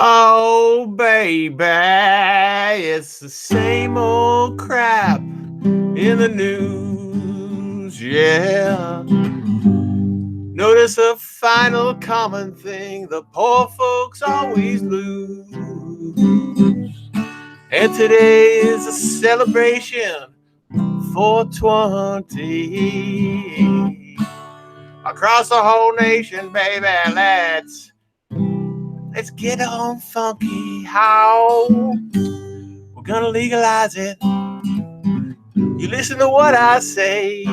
Oh, baby, it's the same old crap in the news, yeah. Notice a final common thing: the poor folks always lose. And today is a celebration, 420. Across the whole nation, baby, let's get on funky. How? We're gonna legalize it. You listen to what I say.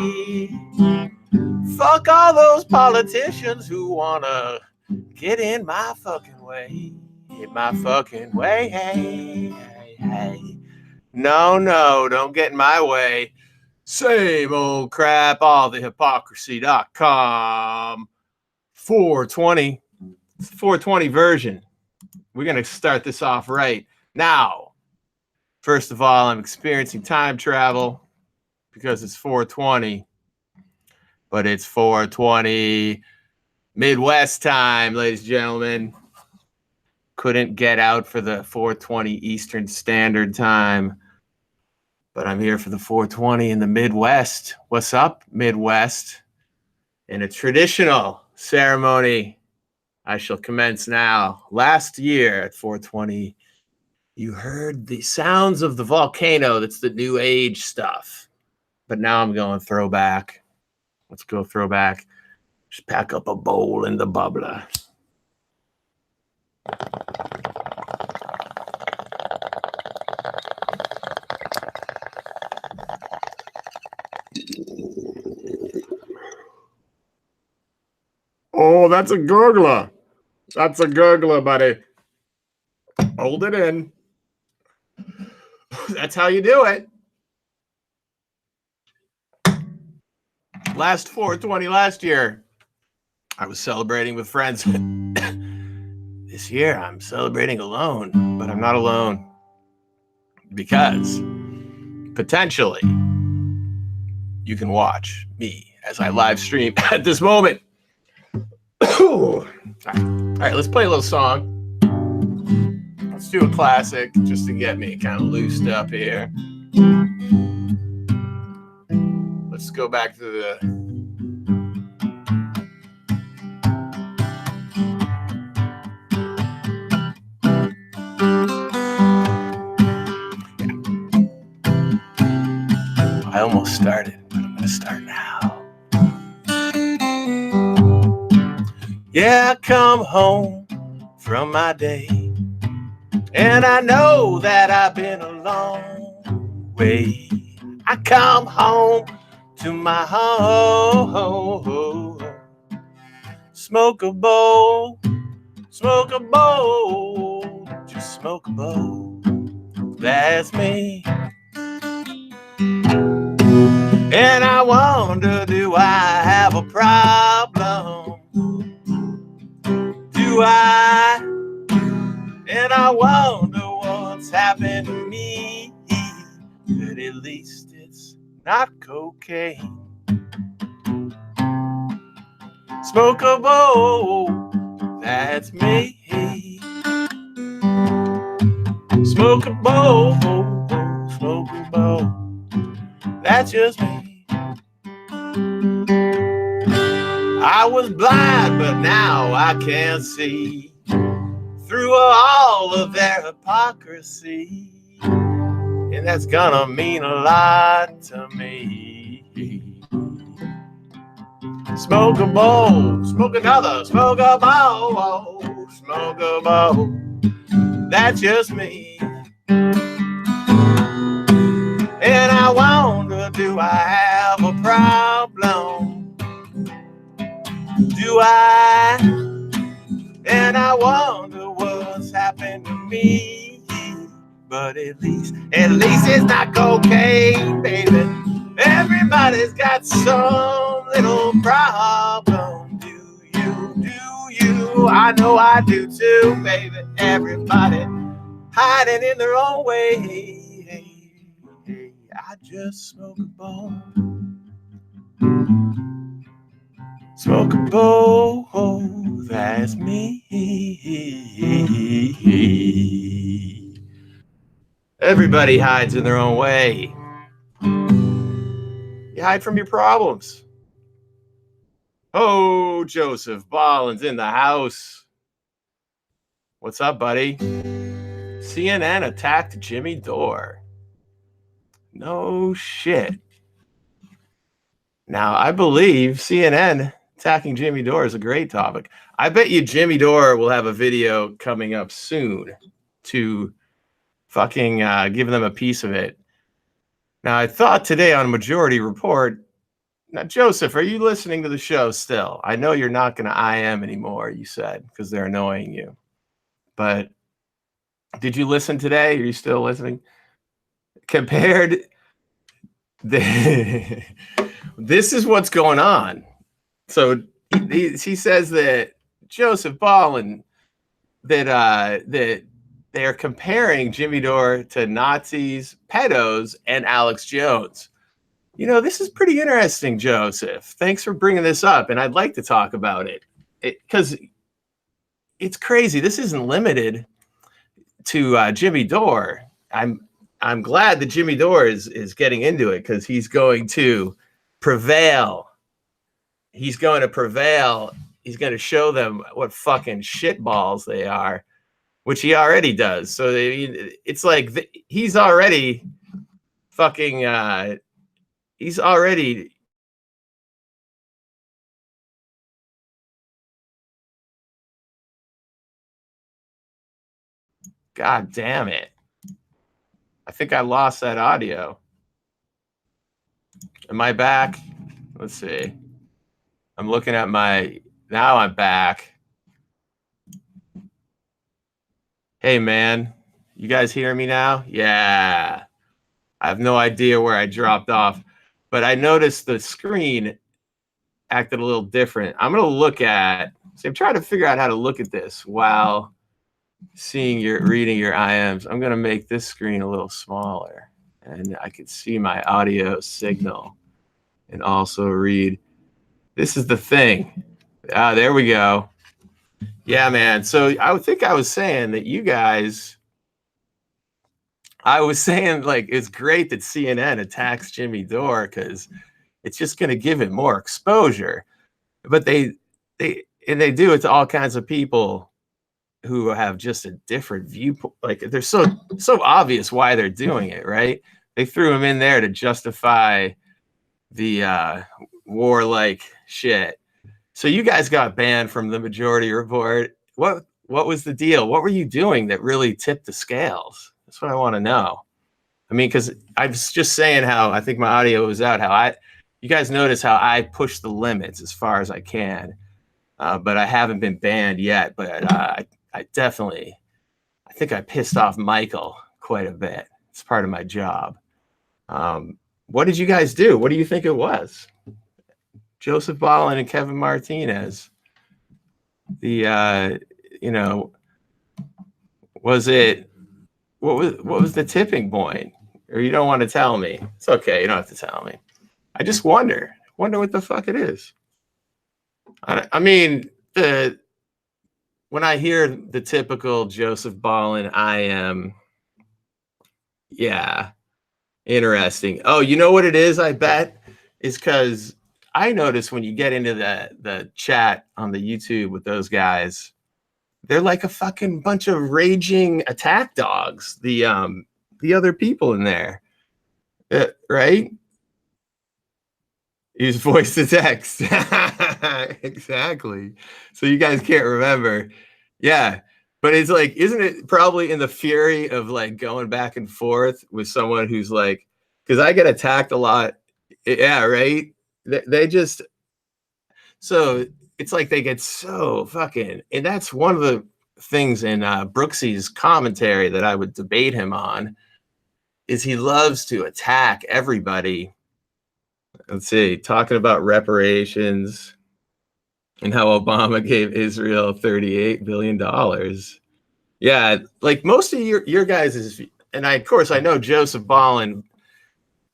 Fuck all those politicians who wanna get in my fucking way. In my fucking way. Hey, hey, hey. No, don't get in my way. Same old crap, all the hypocrisy.com. 420. It's the 420 version. We're going to start this off right now. First of all, I'm experiencing time travel because it's 420, but it's 420 Midwest time, ladies and gentlemen. Couldn't get out for the 420 Eastern Standard Time, but I'm here for the 420 in the Midwest. What's up, Midwest? In a traditional ceremony, I shall commence now. Last year at 420, you heard the sounds of the volcano. That's the new age stuff. But now I'm going throwback. Let's go throwback. Just pack up a bowl in the bubbler. Oh, that's a gurgler. That's a gurgler, buddy. Hold it in. That's how you do it. Last 420 last year, I was celebrating with friends. This year, I'm celebrating alone, but I'm not alone because potentially you can watch me as I live stream at this moment. All right, let's play a little song. Let's do a classic just to get me kind of loosed up here. Let's go back to the... I almost started, but I'm going to start now. Yeah, I come home from my day, and I know that I've been a long way. I come home to my home, smoke a bowl, just smoke a bowl. That's me. And I wonder, do I have a problem? Do I? And I wonder what's happened to me. But at least it's not cocaine. Smoke a bowl, that's me. Smoke a bowl, that's just me. I was blind, but now I can see through all of their hypocrisy, and that's gonna mean a lot to me. Smoke a bowl, smoke another, smoke a bowl, smoke a bowl. That's just me. And I wonder, do I have a problem? Do I? And I wonder what's happened to me. But at least it's not cocaine, baby. Everybody's got some little problem. Do you? I know I do too, baby. Everybody hiding in their own way. I just smoke a bowl. Smoke a bowl, that's me. Everybody hides in their own way. You hide from your problems. Oh, Joseph Ballin's in the house. What's up, buddy? CNN attacked Jimmy Dore. No shit. Now, I believe CNN attacking Jimmy Dore is a great topic. I bet you Jimmy Dore will have a video coming up soon to fucking give them a piece of it. Now, I thought today on Majority Report, now, Joseph, are you listening to the show still? I know you're not going to IM anymore, you said, because they're annoying you. But did you listen today? Are you still listening? Compared, this is what's going on. So he says that Joseph Ballin, that they're comparing Jimmy Dore to Nazis, pedos, and Alex Jones. You know, this is pretty interesting, Joseph. Thanks for bringing this up, and I'd like to talk about it because it's crazy. This isn't limited to Jimmy Dore. I'm glad that Jimmy Dore is getting into it because he's going to prevail. He's going to prevail. He's going to show them what fucking shitballs they are, which he already does. So it's like he's already fucking. He's already. God damn it. I think I lost that audio. Am I back? Let's see. I'm looking at now I'm back. Hey, man. You guys hear me now? Yeah. I have no idea where I dropped off, but I noticed the screen acted a little different. I'm going to I'm trying to figure out how to look at this while reading your IMs. I'm going to make this screen a little smaller and I can see my audio signal and also read. This is the thing. There we go. Yeah, man. So I would think I was saying that you guys, I was saying like it's great that CNN attacks Jimmy Dore because it's just going to give it more exposure. But they do it to all kinds of people who have just a different viewpoint. Like they're so obvious why they're doing it, right? They threw him in there to justify the warlike shit. So you guys got banned from the Majority Report. What was the deal? What were you doing that really tipped the scales? That's what I want to know. I mean, because I was just saying how I think my audio was out. You guys notice how I push the limits as far as I can, but I haven't been banned yet. But I think I pissed off Michael quite a bit. It's part of my job. What did you guys do? What do you think it was? Joseph Ballin and Kevin Martinez. Was it what was the tipping point? Or you don't want to tell me? It's okay. You don't have to tell me. I just wonder what the fuck it is. I mean, when I hear the typical Joseph Ballin, I am, yeah, interesting. Oh, you know what it is? I bet is because I notice when you get into the chat on the YouTube with those guys, they're like a fucking bunch of raging attack dogs. The other people in there, right? Use voice to text. Exactly. So you guys can't remember. Yeah. But it's like, isn't it probably in the fury of like going back and forth with someone who's like, because I get attacked a lot. Yeah, right. They just, so it's like they get so fucking, and that's one of the things in Brooksy's commentary that I would debate him on, is he loves to attack everybody. Let's see, talking about reparations and how Obama gave Israel $38 billion. Yeah, like most of your guys' and of course I know Joseph Ballin,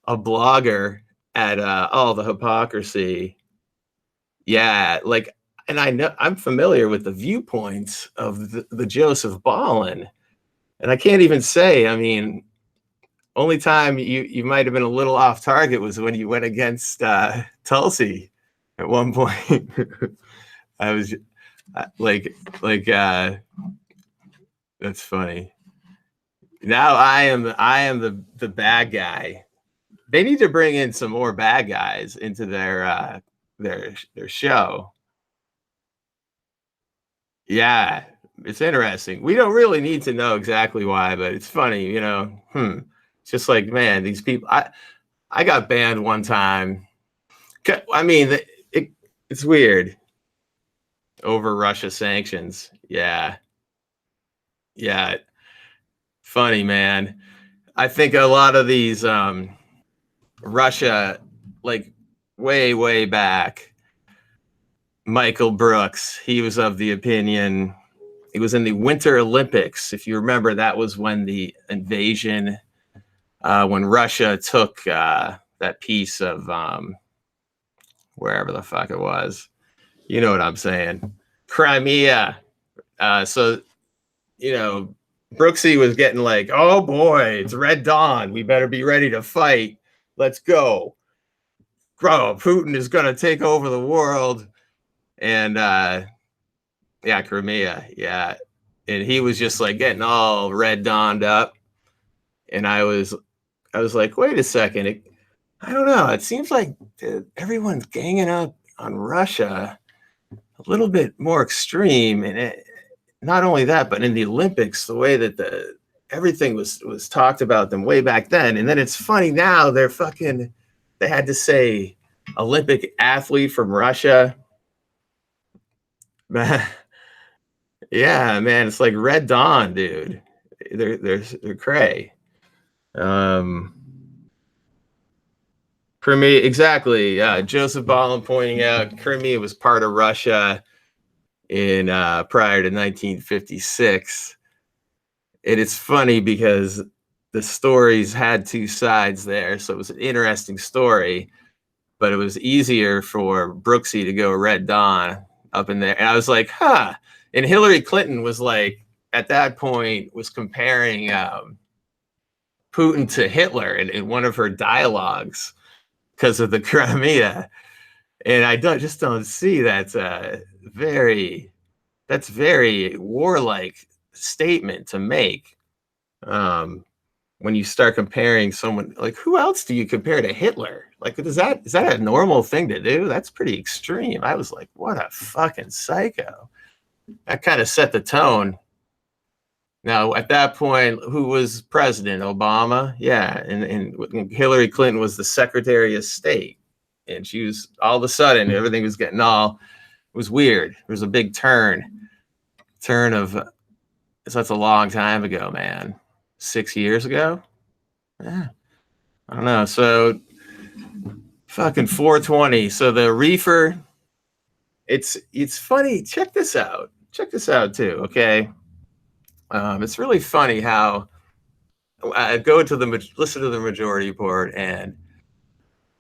a blogger at all the Hypocrisy. Yeah, like, and I know I'm familiar with the viewpoints of the Joseph Ballin, and I can't even say. I mean, Only time you might have been a little off target was when you went against Tulsi at one point. I was like that's funny. Now I am the bad guy. They need to bring in some more bad guys into their show. Yeah, it's interesting. We don't really need to know exactly why, but it's funny, you know. It's just like, man, these people. I got banned one time. I mean, it's weird over Russia sanctions. Yeah, yeah, funny, man. I think a lot of these Russia, like way back, Michael Brooks, he was of the opinion. He was in the Winter Olympics. If you remember, that was when the invasion, when Russia took that piece of wherever the fuck it was. You know what I'm saying? Crimea. So, you know, Brooksy was getting like, oh boy, it's Red Dawn. We better be ready to fight. Let's go. Bro, Putin is going to take over the world. And yeah, Crimea. Yeah. And he was just like getting all Red Dawned up. And I was like, wait a second. I don't know. It seems like everyone's ganging up on Russia a little bit more extreme. And not only that, but in the Olympics, the way that everything was talked about them way back then. And then it's funny now they had to say Olympic athlete from Russia. Man, yeah, man, it's like Red Dawn, dude. They're cray. Crimea, exactly. Joseph Ballin pointing out Crimea was part of Russia in prior to 1956. And it's funny because the stories had two sides there, so it was an interesting story. But it was easier for Brooksy to go Red Dawn up in there, and I was like, huh. And Hillary Clinton was like, at that point, was comparing Putin to Hitler in one of her dialogues because of the Crimea. And I just don't see that's very warlike statement to make. When you start comparing someone, like, who else do you compare to Hitler? Like, is that a normal thing to do? That's pretty extreme. I was like, what a fucking psycho. That kind of set the tone. Now, at that point, who was president? Obama? Yeah. And Hillary Clinton was the Secretary of State. And she was, all of a sudden, everything was getting it was weird. There was a big turn of, that's a long time ago, man. 6 years ago? Yeah. I don't know. So, fucking 420. So the reefer, it's funny. Check this out. Check this out too, okay? It's really funny how I listen to the majority board, and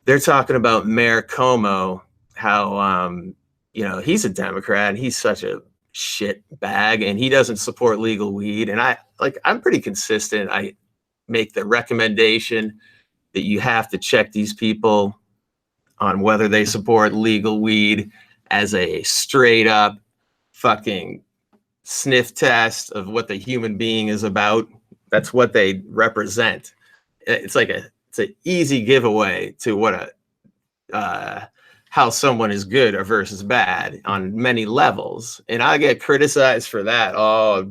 they're talking about Mayor Como, how he's a Democrat and he's such a shit bag and he doesn't support legal weed. And I'm pretty consistent. I make the recommendation that you have to check these people on whether they support legal weed as a straight up fucking sniff test of what the human being is about. That's what they represent. It's an easy giveaway to what how someone is good or versus bad on many levels. And I get criticized for that. Oh,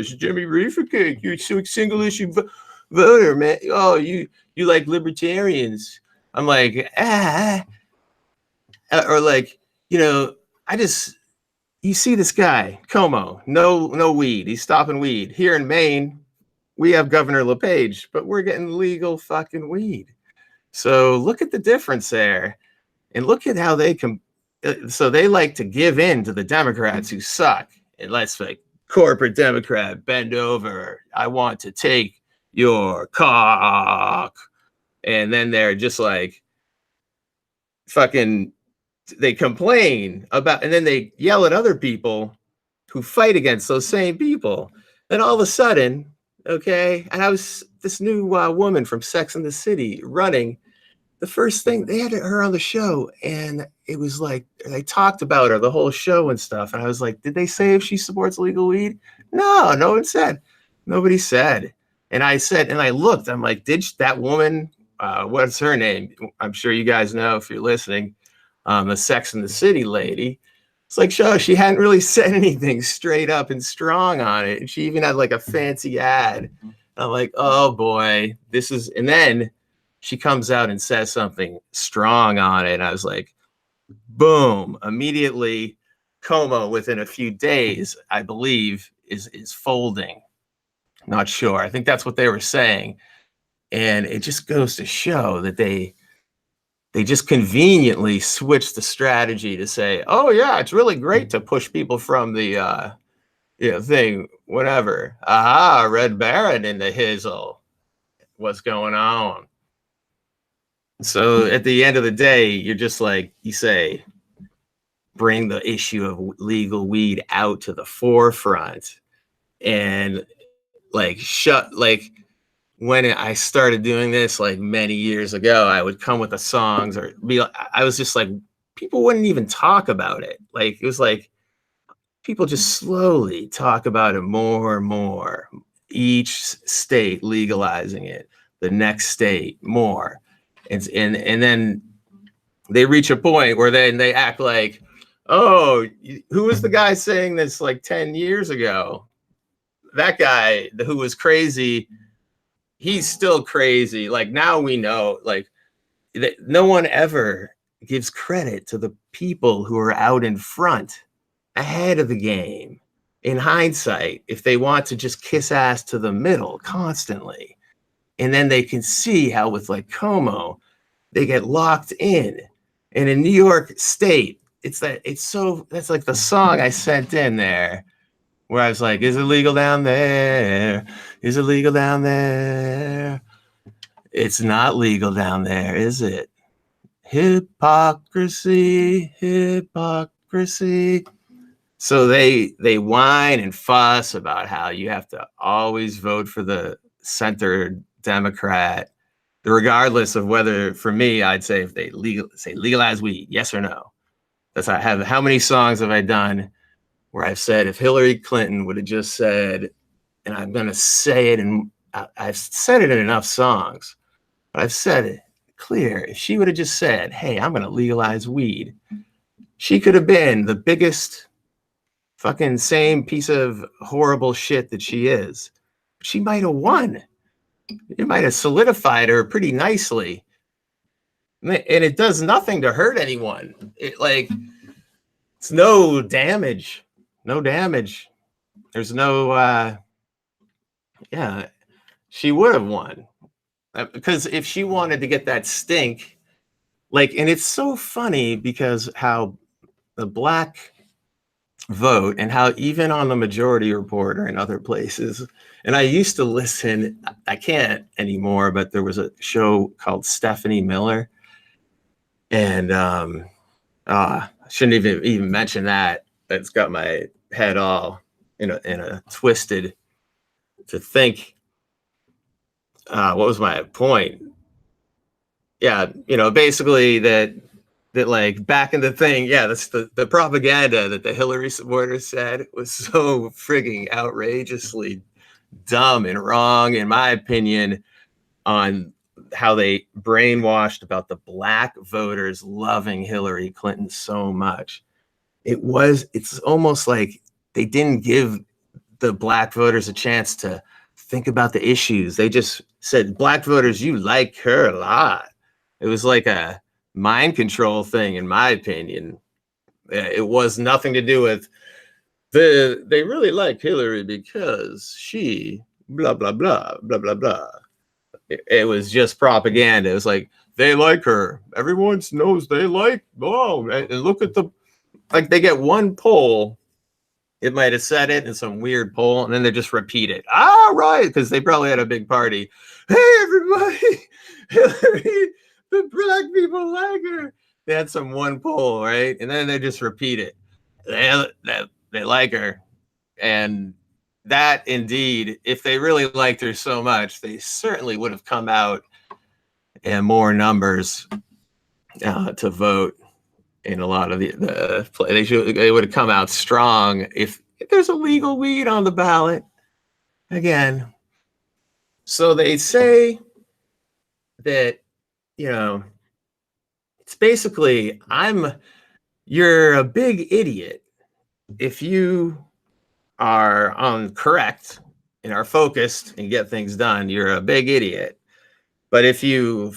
Jimmy Reefer Cake, you're so single issue voter, man. Oh, you like libertarians. I'm like, or like, you see this guy, Como, no weed. He's stopping weed. Here in Maine, we have Governor LePage, but we're getting legal fucking weed. So look at the difference there. And look at how they so they like to give in to the Democrats who suck. And let's like, corporate Democrat, bend over. I want to take your cock. And then they're just like, fucking, they complain about, and then they yell at other people who fight against those same people. Then all of a sudden, Okay. And I was this new woman from Sex and the City running. The first thing they had her on the show, and it was like they talked about her the whole show and stuff. And I was like, did they say if she supports legal weed? No, no one said. Nobody said. And I said, and I looked, I'm like, that woman, what's her name? I'm sure you guys know if you're listening, the Sex and the City lady. It's like, she hadn't really said anything straight up and strong on it. And she even had like a fancy ad. I'm like, oh boy, this is, and then she comes out and says something strong on it. And I was like, boom, immediately Como within a few days, I believe, is folding. Not sure. I think that's what they were saying. And it just goes to show that they just conveniently switched the strategy to say, oh yeah, it's really great to push people from the thing, whatever. Aha, Red Baron in the hizzle. What's going on? So at the end of the day, you're just like, you say, bring the issue of legal weed out to the forefront. And like, when I started doing this, like many years ago, I would come with the songs or I was just like, people wouldn't even talk about it. Like, it was like, people just slowly talk about it more and more. Each state legalizing it, the next state more. And then they reach a point where then they act like, oh, who was the guy saying this like 10 years ago? That guy who was crazy, he's still crazy. Like now we know, like no one ever gives credit to the people who are out in front ahead of the game. In hindsight, if they want to just kiss ass to the middle constantly, and then they can see how with like Como, they get locked in. And in New York State, that's like the song I sent in there where I was like, is it legal down there? Is it legal down there? It's not legal down there, is it? Hypocrisy, hypocrisy. So they whine and fuss about how you have to always vote for the center Democrat, regardless of whether, for me, I'd say if they legalize weed, yes or no. That's how many songs have I done where I've said if Hillary Clinton would have just said, and I'm going to say it, and I've said it in enough songs, but I've said it clear. If she would have just said, hey, I'm going to legalize weed, she could have been the biggest fucking same piece of horrible shit that she is. She might have won. It might have solidified her pretty nicely. And it does nothing to hurt anyone. It's no damage. No damage. There's no, she would have won. Because if she wanted to get that stink, and it's so funny because how the black vote and how even on the Majority Report or in other places, and I used to listen, I can't anymore, but there was a show called Stephanie Miller, and I shouldn't even mention that. It's got my head all in a twisted to think. What was my point? Yeah, basically that like back in the thing, that's the propaganda that the Hillary supporters said was so frigging outrageously dumb and wrong, in my opinion, on how they brainwashed about the black voters loving Hillary Clinton so much. It's almost like they didn't give the black voters a chance to think about the issues. They just said, black voters, you like her a lot. It was like a mind control thing, in my opinion. It was nothing to do with they really like Hillary because she blah blah blah blah blah blah. It was just propaganda. It was like they like her. Everyone knows they like. Oh, and look at they get one poll. It might have said it in some weird poll, and then they just repeat it. Ah, right, because they probably had a big party. Hey, everybody, Hillary, the black people like her. They had some one poll, right? And then they just repeat it. They like her. And that indeed, if they really liked her so much, they certainly would have come out in more numbers to vote in a lot of the play. They would have come out strong if there's illegal weed on the ballot again. So they say that, you know, it's basically you're a big idiot if you are correct and are focused and get things done. You're a big idiot. But if you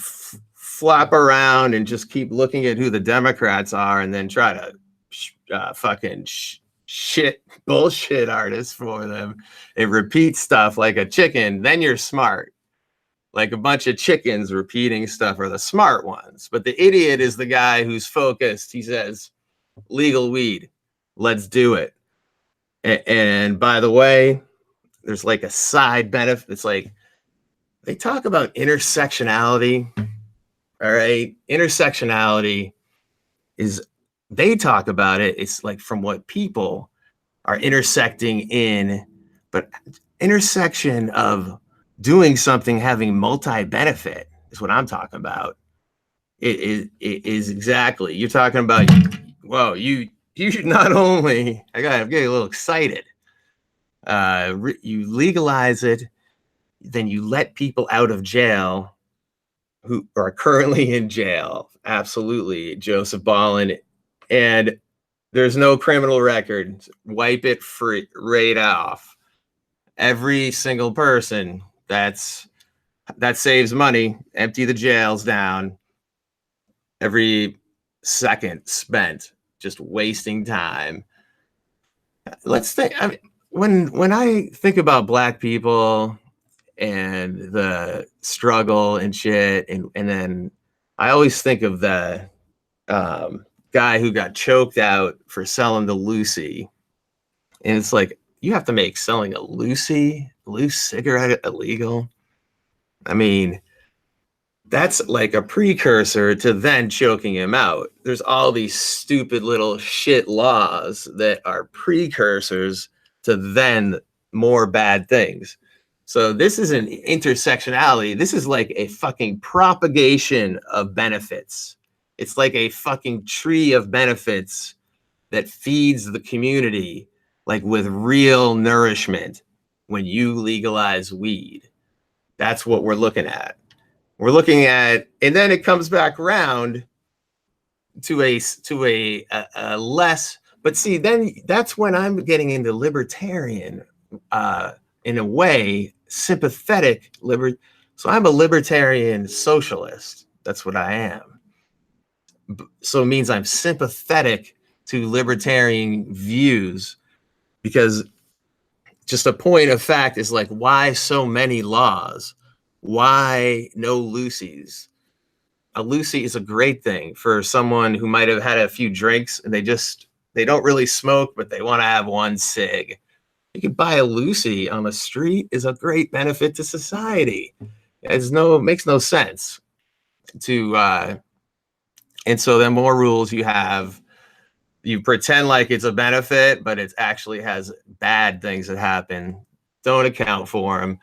flop around and just keep looking at who the Democrats are and then try to fucking shit bullshit artists for them and repeat stuff like a chicken, then you're smart. Like a bunch of chickens repeating stuff are the smart ones. But the idiot is the guy who's focused. He says, legal weed, let's do it. And by the way, there's like a side benefit. It's like they talk about intersectionality. All right. Intersectionality is, they talk about it. It's like from what people are intersecting in, but intersection of doing something having multi-benefit is what I'm talking about. It is exactly, you're talking about, whoa, you should not only, I'm getting a little excited. You legalize it, then you let people out of jail who are currently in jail. Absolutely, Joseph Ballin. And there's no criminal record. Wipe it free, right off. Every single person that saves money. Empty the jails down. Every second spent just wasting time. Let's think. I mean, when I think about Black people and the struggle and shit, and then I always think of the guy who got choked out for selling the Lucy, and it's like, you have to make selling a loose cigarette illegal. I mean, that's like a precursor to then choking him out. There's all these stupid little shit laws that are precursors to then more bad things. So this is an intersectionality. This is like a fucking propagation of benefits. It's like a fucking tree of benefits that feeds the community, like with real nourishment. When you legalize weed, that's what we're looking at. We're looking at, and then it comes back around to a less, but see, then that's when I'm getting into libertarian, in a way, sympathetic So I'm a libertarian socialist. That's what I am. So it means I'm sympathetic to libertarian views, because just a point of fact is like, why so many laws? Why no loosies? A Lucy is a great thing for someone who might have had a few drinks and they don't really smoke, but they want to have one cig. You could buy a Lucy on the street is a great benefit to society. It makes no sense to, and so then more rules you have, you pretend like it's a benefit, but it actually has bad things that happen. Don't account for them.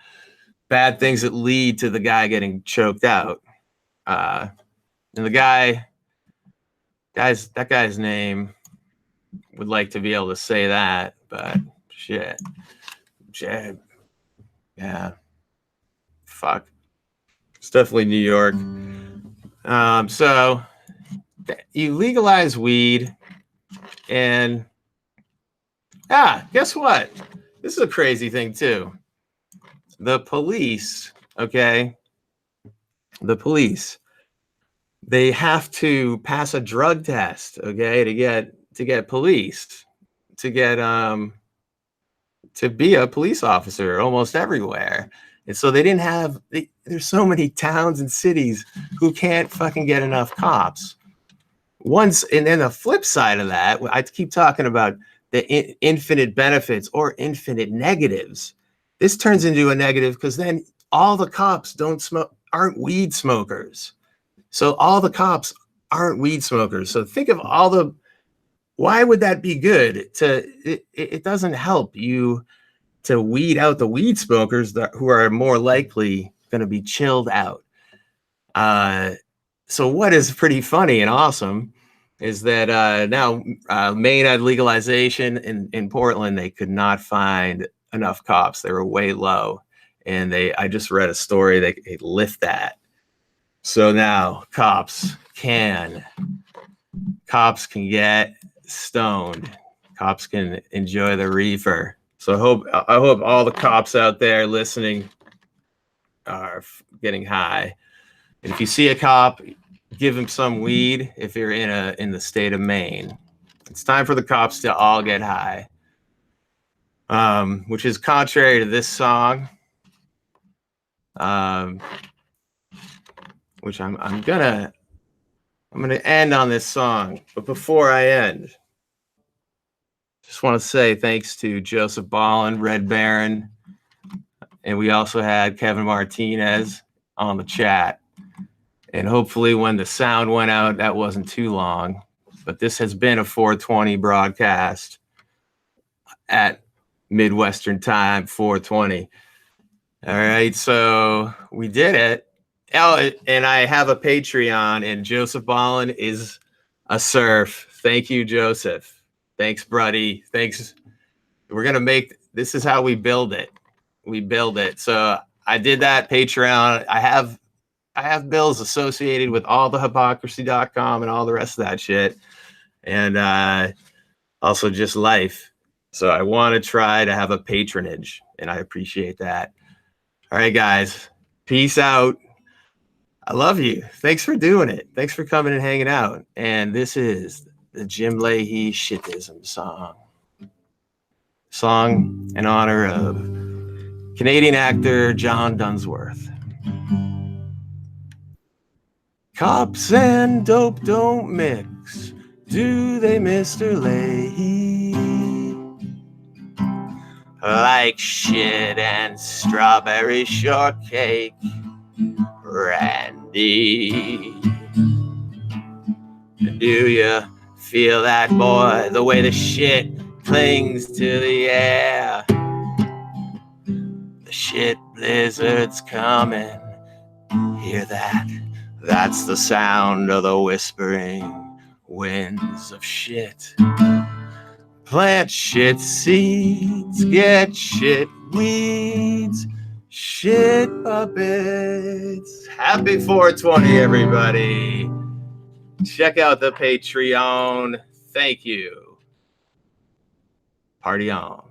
Bad things that lead to the guy getting choked out. And that guy's name, would like to be able to say that, but shit. Yeah. Fuck. It's definitely New York. So you legalize weed, and guess what? This is a crazy thing too. The police, okay? The police, they have to pass a drug test, okay, to get police, to be a police officer almost everywhere. And so they didn't have, there's so many towns and cities who can't fucking get enough cops. And then the flip side of that, I keep talking about the infinite benefits or infinite negatives. This turns into a negative because then all the cops aren't weed smokers. So all the cops aren't weed smokers. So think of why would that be good? It doesn't help you to weed out the weed smokers who are more likely going to be chilled out. So what is pretty funny and awesome is that now Maine had legalization in Portland. They could not find enough cops. They were way low. And I just read a story, they lift that. So now cops can get stoned. Cops can enjoy the reefer. So I hope all the cops out there listening are getting high. And if you see a cop, give him some weed. If you're in the state of Maine, it's time for the cops to all get high. Which is contrary to this song. Which I'm gonna end on this song, but before I end, just want to say thanks to Joseph Ballin, Red Baron, and we also had Kevin Martinez on the chat. And hopefully when the sound went out, that wasn't too long. But this has been a 420 broadcast at Midwestern time, 420. All right, so we did it. Oh, and I have a Patreon, and Joseph Ballin is a serf. Thank you, Joseph. Thanks, buddy. Thanks. We're going to make, this is how we build it. We build it. So I did that Patreon. I have bills associated with all the hypocrisy.com and all the rest of that shit. And also just life. So I want to try to have a patronage, and I appreciate that. All right, guys. Peace out. I love you. Thanks for doing it. Thanks for coming and hanging out. And this is the Jim Leahy Shitism song. Song in honor of Canadian actor John Dunsworth. Cops and dope don't mix, do they, Mr. Leahy? Like shit and strawberry shortcake, Randy. Do you feel that, boy, the way the shit clings to the air? The shit blizzard's coming, hear that? That's the sound of the whispering winds of shit. Plant shit seeds, get shit weeds, shit puppets. Happy 420, everybody. Check out the Patreon. Thank you. Party on.